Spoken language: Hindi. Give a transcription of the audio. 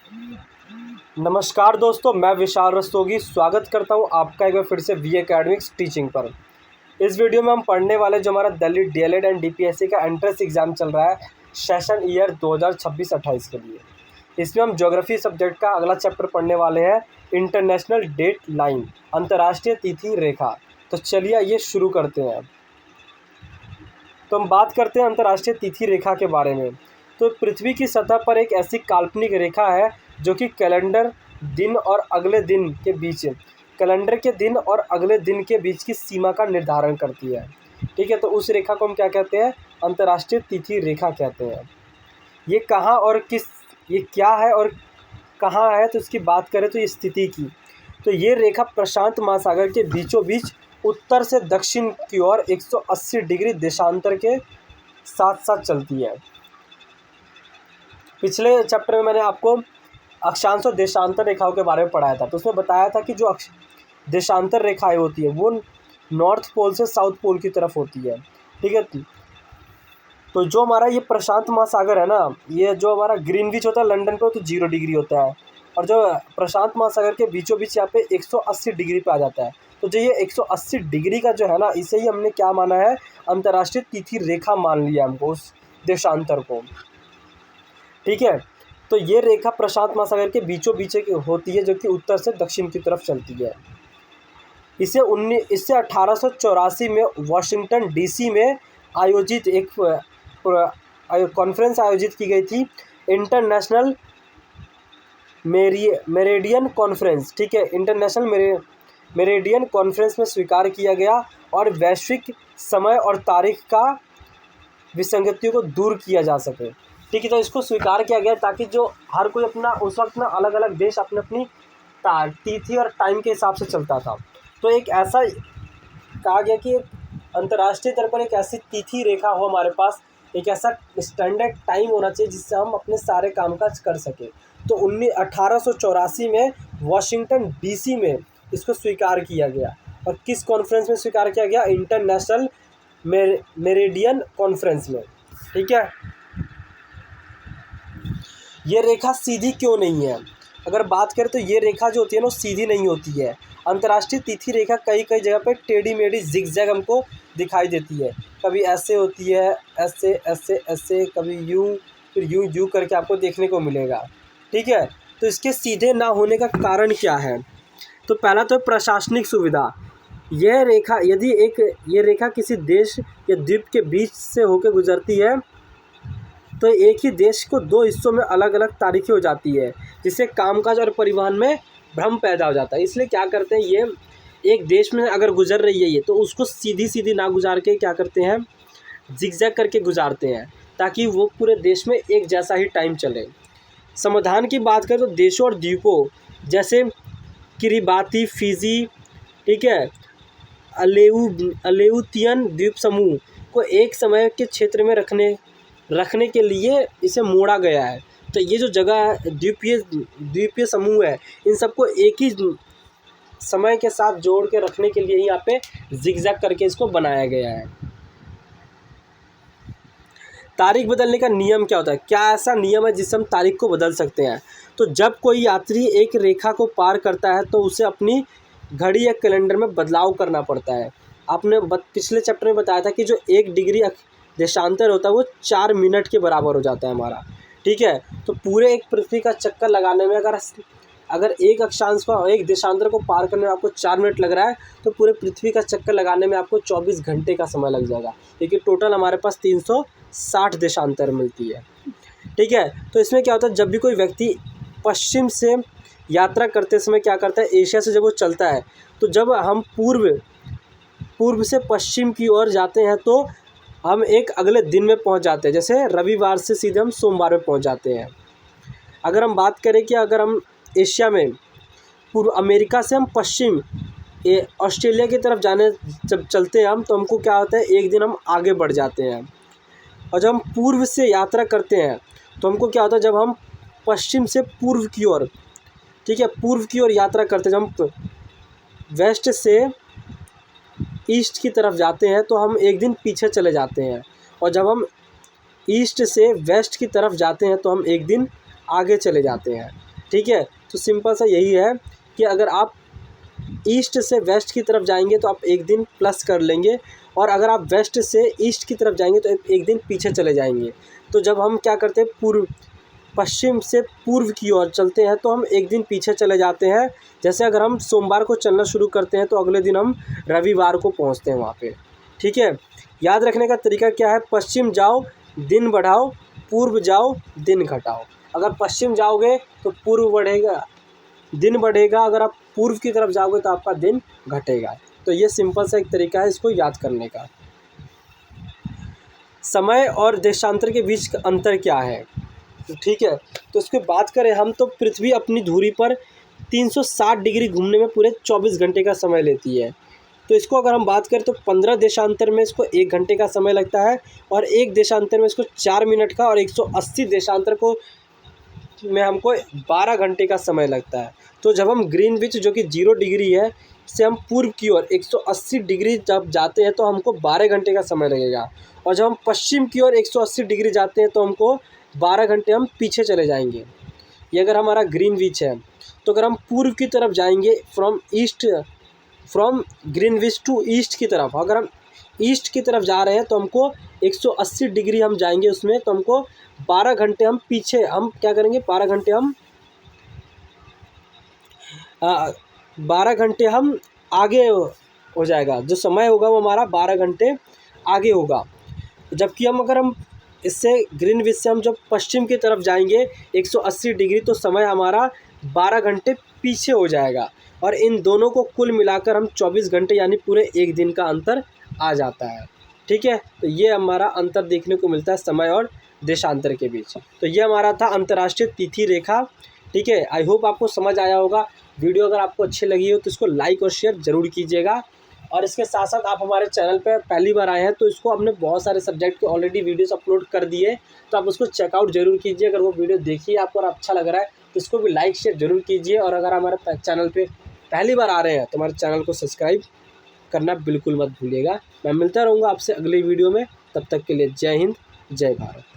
नमस्कार दोस्तों, मैं विशाल रस्तोगी स्वागत करता हूं आपका एक बार फिर से वी एकेडमिक्स टीचिंग पर। इस वीडियो में हम पढ़ने वाले जो हमारा दिल्ली डीएलएड एंड डीपीएससी का एंट्रेंस एग्ज़ाम चल रहा है सेशन ईयर 2026-28 के लिए। इसमें हम ज्योग्राफी सब्जेक्ट का अगला चैप्टर पढ़ने वाले हैं, इंटरनेशनल डेट लाइन, अंतर्राष्ट्रीय तिथि रेखा। तो चलिए ये शुरू करते हैं। तो हम बात करते हैं अंतर्राष्ट्रीय तिथि रेखा के बारे में। तो पृथ्वी की सतह पर एक ऐसी काल्पनिक रेखा है जो कि कैलेंडर दिन और अगले दिन के बीच की सीमा का निर्धारण करती है। ठीक है, तो उस रेखा को हम क्या कहते हैं? अंतर्राष्ट्रीय तिथि रेखा कहते हैं। ये कहाँ और ये क्या है और कहाँ है, तो इसकी बात करें तो ये स्थिति की, तो ये रेखा प्रशांत महासागर के बीचों बीच उत्तर से दक्षिण की ओर 180 डिग्री देशांतर के साथ साथ चलती है। पिछले चैप्टर में मैंने आपको अक्षांश और देशांतर रेखाओं के बारे में पढ़ाया था। तो उसमें बताया था कि जो देशांतर रेखाएं होती है वो नॉर्थ पोल से साउथ पोल की तरफ होती है। ठीक है, तो जो हमारा ये प्रशांत महासागर है ना, ये जो हमारा ग्रीनविच होता है लंदन पे, तो 0 डिग्री होता है, और जो प्रशांत महासागर के बीचों बीच यहाँ पे 180 डिग्री पे आ जाता है। तो जो ये 180 डिग्री का जो है ना, इसे ही हमने क्या माना है? अंतर्राष्ट्रीय तिथि रेखा मान लिया हमको, उस देशांतर को। ठीक है, तो ये रेखा प्रशांत महासागर के बीचों बीच होती है, जो कि उत्तर से दक्षिण की तरफ चलती है। इसे 1884 में वाशिंगटन डीसी में आयोजित एक कॉन्फ्रेंस आयोजित की गई थी, इंटरनेशनल मेरिडियन कॉन्फ्रेंस। ठीक है, इंटरनेशनल मेरिडियन कॉन्फ्रेंस में स्वीकार किया गया और वैश्विक समय और तारीख का विसंगतियों को दूर किया जा सके। ठीक है, तो इसको स्वीकार किया गया ताकि जो हर कोई अपना उस वक्त ना अलग अलग देश अपनी अपनी तिथि और टाइम के हिसाब से चलता था। तो एक ऐसा कहा गया कि अंतर्राष्ट्रीय स्तर पर एक ऐसी तिथि रेखा हो हमारे पास, एक ऐसा स्टैंडर्ड टाइम होना चाहिए जिससे हम अपने सारे कामकाज कर सकें। तो 1884 में वाशिंगटन डीसी में इसको स्वीकार किया गया। और किस कॉन्फ्रेंस में स्वीकार किया गया? इंटरनेशनल मेरिडियन कॉन्फ्रेंस में। ठीक है, ये रेखा सीधी क्यों नहीं है? अगर बात करें तो ये रेखा जो होती है ना, सीधी नहीं होती है। अंतर्राष्ट्रीय तिथि रेखा कई कई जगह पे टेढ़ी मेढ़ी जिगजैग हमको दिखाई देती है। कभी ऐसे होती है, ऐसे ऐसे ऐसे, कभी यूँ, फिर यूँ यूँ करके आपको देखने को मिलेगा। ठीक है, तो इसके सीधे ना होने का कारण क्या है? तो पहला तो प्रशासनिक सुविधा। यह रेखा ये रेखा किसी देश या द्वीप के बीच से होकर गुजरती है तो एक ही देश को 2 हिस्सों में अलग अलग तारीखें हो जाती है, जिससे कामकाज और परिवहन में भ्रम पैदा हो जाता है। इसलिए क्या करते हैं, ये एक देश में अगर गुजर रही है ये, तो उसको सीधी सीधी ना गुजार के क्या करते हैं, जिगजैग करके गुजारते हैं, ताकि वो पूरे देश में एक जैसा ही टाइम चले। समाधान की बात करें तो देशों और द्वीपों जैसे किरिबाती, फिजी, ठीक है, अलेउतियन द्वीप समूह को एक समय के क्षेत्र में रखने के लिए इसे मोड़ा गया है। तो ये जो जगह द्वीपीय समूह है, इन सबको एक ही समय के साथ जोड़ के रखने के लिए यहाँ पे जिगजैग करके इसको बनाया गया है। तारीख बदलने का नियम क्या होता है? क्या ऐसा नियम है जिससे हम तारीख को बदल सकते हैं? तो जब कोई यात्री एक रेखा को पार करता है तो उसे अपनी घड़ी या कैलेंडर में बदलाव करना पड़ता है। आपने पिछले चैप्टर में बताया था कि जो 1 डिग्री देशांतर होता है वो 4 मिनट के बराबर हो जाता है हमारा। ठीक है, तो पूरे एक पृथ्वी का चक्कर लगाने में अगर एक अक्षांश को, एक देशांतर को पार करने में आपको 4 मिनट लग रहा है, तो पूरे पृथ्वी का चक्कर लगाने में आपको 24 घंटे का समय लग जाएगा, क्योंकि टोटल हमारे पास 360 देशांतर मिलती है। ठीक है, तो इसमें क्या होता है, जब भी कोई व्यक्ति पश्चिम से यात्रा करते समय क्या करता है, एशिया से जब वो चलता है, तो जब हम पूर्व से पश्चिम की ओर जाते हैं तो हम एक अगले दिन में पहुंच जाते हैं। जैसे रविवार से सीधे हम सोमवार में पहुंच जाते हैं। अगर हम बात करें कि अगर हम एशिया में पूर्व अमेरिका से हम पश्चिम ऑस्ट्रेलिया की तरफ जब चलते हैं हम, तो हमको क्या होता है, एक दिन हम आगे बढ़ जाते हैं। और जब हम पूर्व से यात्रा करते हैं तो हमको क्या होता है, जब हम पश्चिम से पूर्व की ओर, ठीक है, पूर्व की ओर यात्रा करते हैं, जब हम वेस्ट से ईस्ट की तरफ जाते हैं तो हम एक दिन पीछे चले जाते हैं। और जब हम ईस्ट से वेस्ट की तरफ जाते हैं तो हम एक दिन आगे चले जाते हैं। ठीक है। तो सिंपल सा यही है कि अगर आप ईस्ट से वेस्ट की तरफ जाएंगे तो आप एक दिन प्लस कर लेंगे, और अगर आप वेस्ट से ईस्ट की तरफ जाएंगे तो एक दिन पीछे चले जाएंगे। तो जब हम क्या करते हैं, पश्चिम से पूर्व की ओर चलते हैं तो हम एक दिन पीछे चले जाते हैं। जैसे अगर हम सोमवार को चलना शुरू करते हैं तो अगले दिन हम रविवार को पहुंचते हैं वहाँ पे, ठीक है। याद रखने का तरीका क्या है, पश्चिम जाओ दिन बढ़ाओ, पूर्व जाओ दिन घटाओ। अगर पश्चिम जाओगे तो पूर्व बढ़ेगा, दिन बढ़ेगा, अगर आप पूर्व की तरफ जाओगे तो आपका दिन घटेगा। तो ये सिंपल सा एक तरीका है इसको याद करने का। समय और देशांतर के बीच का अंतर क्या है, ठीक है। तो इसकी बात करें हम तो पृथ्वी अपनी धुरी पर 360 डिग्री घूमने में पूरे 24 घंटे का समय लेती है। तो इसको अगर हम बात करें तो 15 देशांतर में इसको 1 घंटे का समय लगता है, और 1 देशांतर में इसको 4 मिनट का, और 180 देशांतर को में हमको 12 घंटे का समय लगता है। तो जब हम ग्रीनविच जो कि 0 डिग्री है से हम पूर्व की ओर 180 डिग्री जब जाते हैं तो हमको 12 घंटे का समय लगेगा, और जब हम पश्चिम की ओर 180 डिग्री जाते हैं तो हमको 12 घंटे हम पीछे चले जाएंगे। ये अगर हमारा ग्रीनविच है। तो अगर हम पूर्व की तरफ जाएंगे फ्रॉम ग्रीनविच टू ईस्ट की तरफ, अगर हम ईस्ट की तरफ जा रहे हैं तो हमको 180 डिग्री हम जाएंगे उसमें, तो हमको 12 घंटे हम पीछे, हम क्या करेंगे 12 घंटे हम 12 घंटे हम आगे हो जाएगा, जो समय होगा वो हमारा 12 घंटे आगे होगा। जबकि अगर हम इससे ग्रीनविच से हम जब पश्चिम की तरफ जाएंगे 180 डिग्री तो समय हमारा 12 घंटे पीछे हो जाएगा, और इन दोनों को कुल मिलाकर हम 24 घंटे यानी पूरे एक दिन का अंतर आ जाता है, ठीक है। तो ये हमारा अंतर देखने को मिलता है समय और देशांतर के बीच। तो ये हमारा था अंतर्राष्ट्रीय तिथि रेखा, ठीक है। आई होप आपको समझ आया होगा। वीडियो अगर आपको अच्छी लगी हो तो इसको लाइक और शेयर ज़रूर कीजिएगा, और इसके साथ साथ आप हमारे चैनल पर पहली बार आए हैं तो इसको हमने बहुत सारे सब्जेक्ट के ऑलरेडी वीडियोस अपलोड कर दिए, तो आप उसको चेकआउट जरूर कीजिए। अगर वो वीडियो देखिए आपको और अच्छा लग रहा है तो इसको भी लाइक शेयर जरूर कीजिए, और अगर हमारे चैनल पे पहली बार आ रहे हैं तो हमारे चैनल को सब्सक्राइब करना बिल्कुल मत भूलिएगा। मैं मिलता रहूँगा आपसे अगली वीडियो में, तब तक के लिए जय हिंद जय भारत।